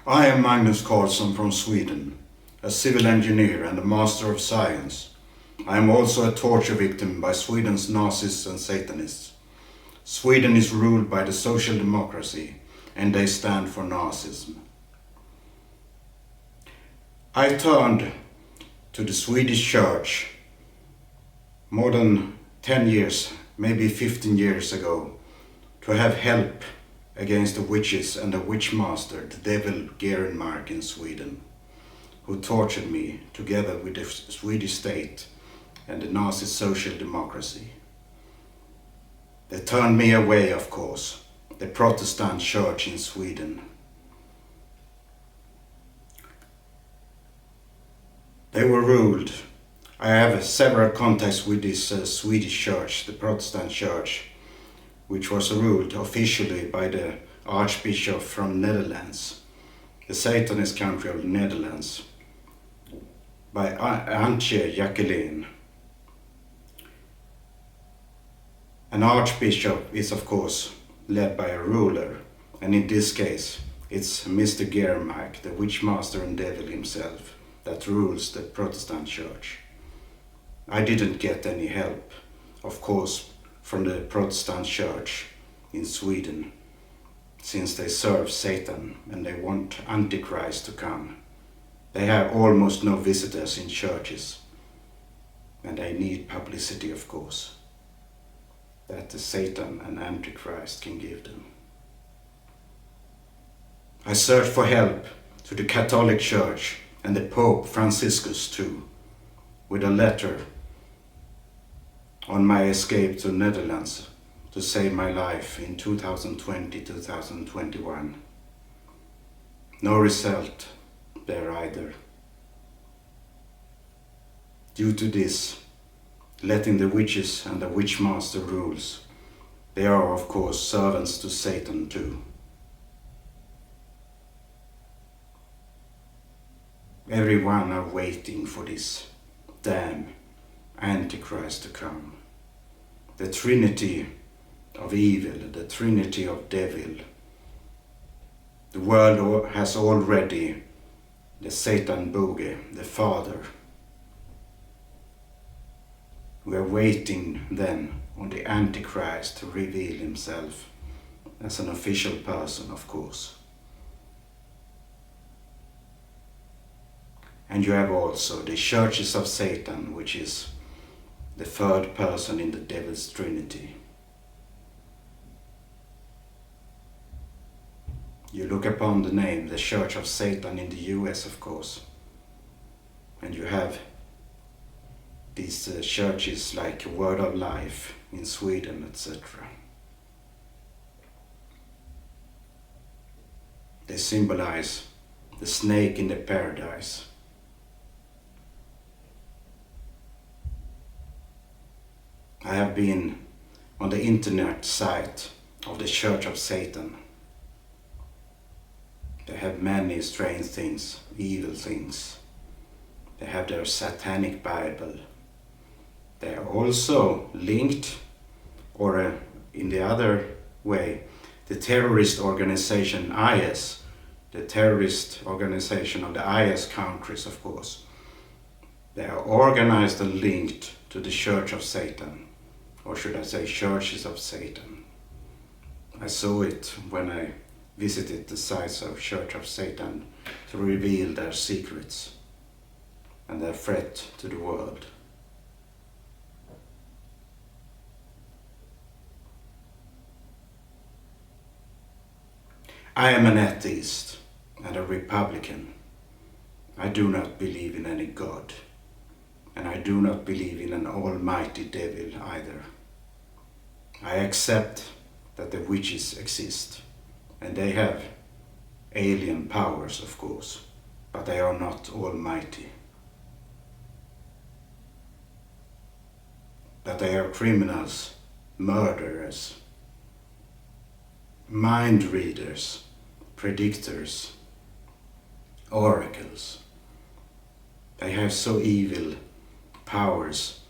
I am Magnus Karlsson from Sweden, a civil engineer and a master of science. I am also a torture victim by Sweden's Nazis and Satanists. Sweden is ruled by the Social Democracy, and they stand for Nazism. I turned to the Swedish church more than 10 years, maybe 15 years ago, to have help against the witches and the witch master, the devil Gerenmark in Sweden, who tortured me together with the Swedish state and the Nazi Social Democracy. They turned me away, of course, the Protestant church in Sweden. They were ruled. I have several contacts with this Swedish church, the Protestant church, which was ruled officially by the Archbishop from Netherlands, the Satanist country of the Netherlands, by Antje Jacqueline. An archbishop is of course led by a ruler, and in this case it's Mr. Gerenmark, the witchmaster and devil himself, that rules the Protestant church. I didn't get any help, of course, from the Protestant church in Sweden, since they serve Satan and they want Antichrist to come. They have almost no visitors in churches, and they need publicity, of course, that the Satan and Antichrist can give them. I searched for help to the Catholic Church and the Pope Franciscus too, with a letter on my escape to Netherlands to save my life in 2020-2021. No result there either. Due to this, letting the witches and the witchmaster rules, they are of course servants to Satan too. Everyone are waiting for this damn Antichrist to come. The trinity of evil, the trinity of devil. The world has already the Satan boogie, the father. We are waiting then on the Antichrist to reveal himself as an official person, of course. And you have also the churches of Satan, which is the third person in the devil's trinity. You look upon the name, the Church of Satan in the US, of course, and you have these churches like Word of Life in Sweden, etc. They symbolize the snake in the paradise. I have been on the internet site of the Church of Satan. They have many strange things, evil things. They have their satanic Bible. They are also linked, or in the other way, the terrorist organization IS, the terrorist organization of the IS countries, of course. They are organized and linked to the Church of Satan, or should I say churches of Satan. I saw it when I visited the sites of Church of Satan to reveal their secrets and their threat to the world. I am an atheist and a Republican. I do not believe in any God, and I do not believe in an almighty devil either. I accept that the witches exist, and they have alien powers, of course, but they are not almighty. That they are criminals, murderers, mind readers, predictors, oracles. They have so evil powers.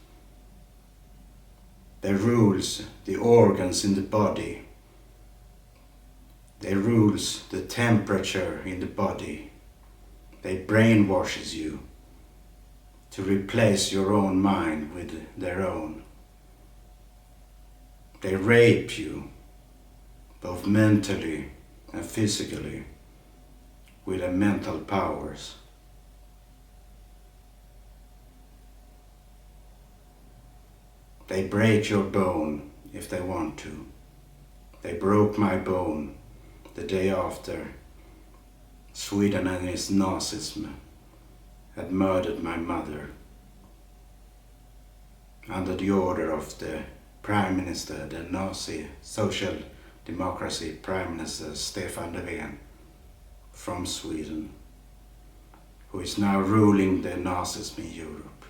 They rules the organs in the body They rules the temperature in the body. They brainwashes you to replace your own mind with their own. They rape you, both mentally and physically, with their mental powers. They break your bone if they want to. They broke my bone the day after Sweden and its Nazism had murdered my mother under the order of the Prime Minister, the Nazi Social Democracy Prime Minister Stefan Löfven from Sweden, who is now ruling the Nazism in Europe.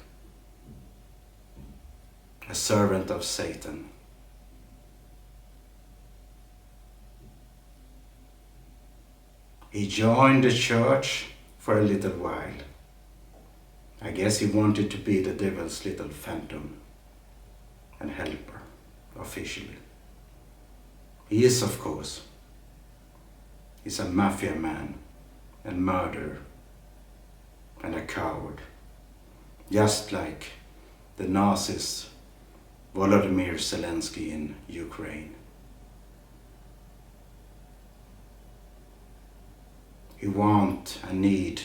A servant of Satan. He joined the church for a little while. I guess he wanted to be the devil's little phantom and helper, officially. He is, of course. He's a mafia man and murderer and a coward, just like the Nazis Volodymyr Zelensky in Ukraine. He want and need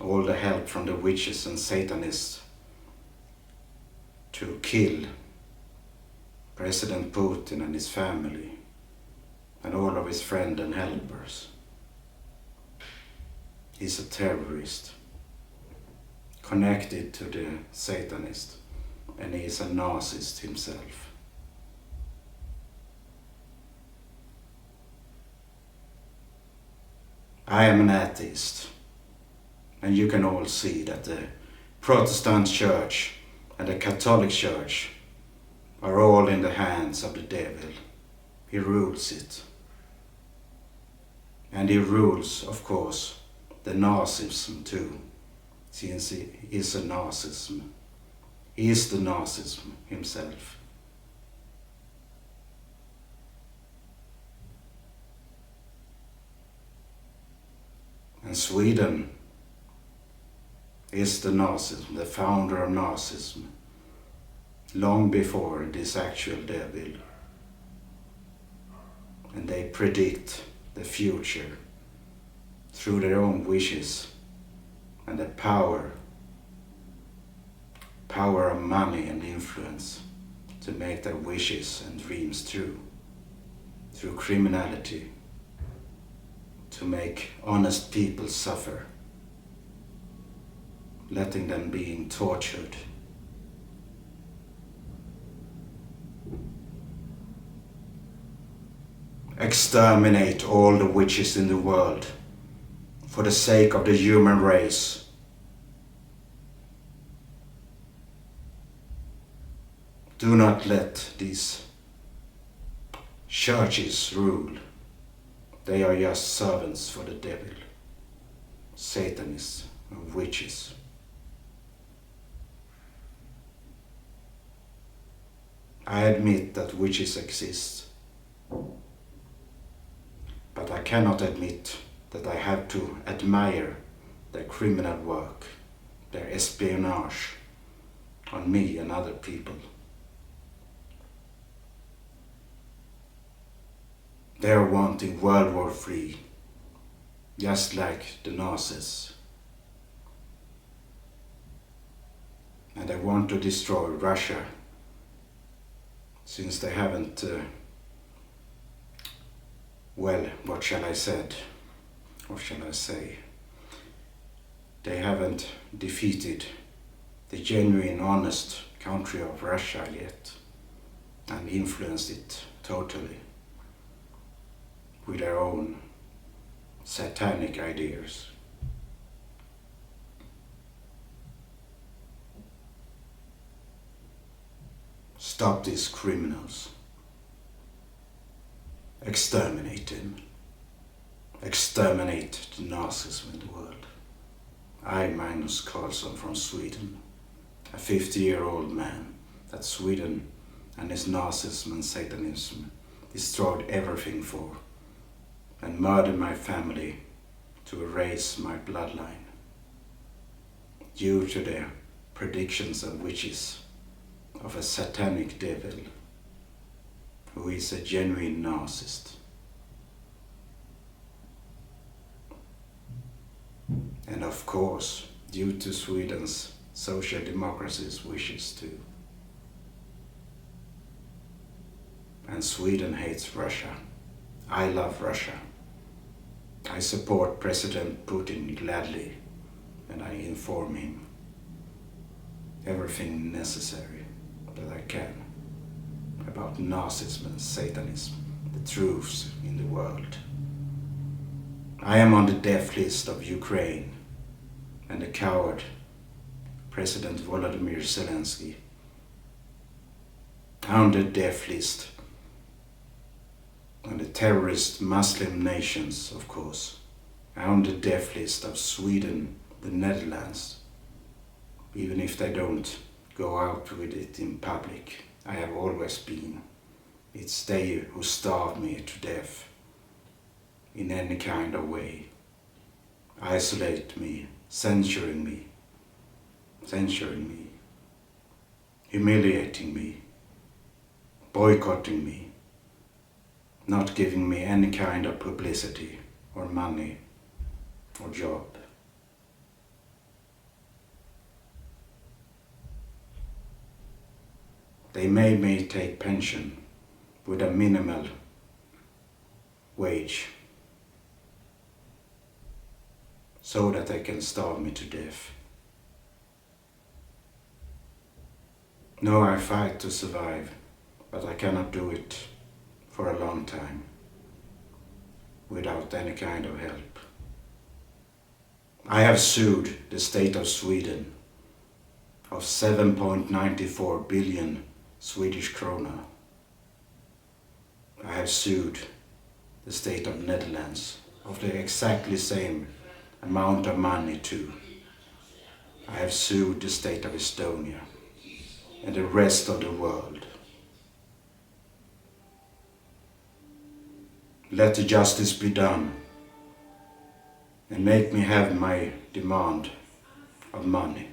all the help from the witches and Satanists to kill President Putin and his family and all of his friends and helpers. He's a terrorist connected to the Satanist, and he is a Nazist himself. I am an atheist, and you can all see that the Protestant Church and the Catholic Church are all in the hands of the devil. He rules it. And he rules, of course, the Nazism too, since he is a Nazism. He is the Nazism himself. And Sweden is the Nazism, the founder of Nazism, long before this actual devil. And they predict the future through their own wishes and the power of money and influence to make their wishes and dreams true, through criminality, to make honest people suffer, letting them being tortured. Exterminate all the witches in the world for the sake of the human race. Do not let these churches rule. They are just servants for the devil, Satanists and witches. I admit that witches exist, but I cannot admit that I have to admire their criminal work, their espionage on me and other people. They are wanting World War III, just like the Nazis. And they want to destroy Russia, since they haven't, what shall I say? They haven't defeated the genuine, honest country of Russia yet, and influenced it totally with their own satanic ideas. Stop these criminals. Exterminate them. Exterminate the Nazism in the world. I, Magnus Karlsson from Sweden, a 50-year-old man that Sweden and its Nazism and Satanism destroyed everything for, and murder my family to erase my bloodline due to the predictions and wishes of a satanic devil who is a genuine Nazist. And of course, due to Sweden's social democracy's wishes too. And Sweden hates Russia. I love Russia. I support President Putin gladly, and I inform him everything necessary that I can about Nazism and Satanism, the truths in the world. I am on the death list of Ukraine and the coward President Volodymyr Zelensky. I'm on the death list and the terrorist Muslim nations, of course. I'm on the death list of Sweden, the Netherlands, even if they don't go out with it in public. I have always been. It's they who starve me to death in any kind of way. Isolate me, censuring me, humiliating me, boycotting me, not giving me any kind of publicity or money or job. They made me take pension with a minimal wage so that they can starve me to death. No, I fight to survive, but I cannot do it for a long time without any kind of help. I have sued the state of Sweden of 7.94 billion Swedish krona. I have sued the state of Netherlands of the exactly same amount of money too. I have sued the state of Estonia and the rest of the world. Let the justice be done and make me have my demand of money.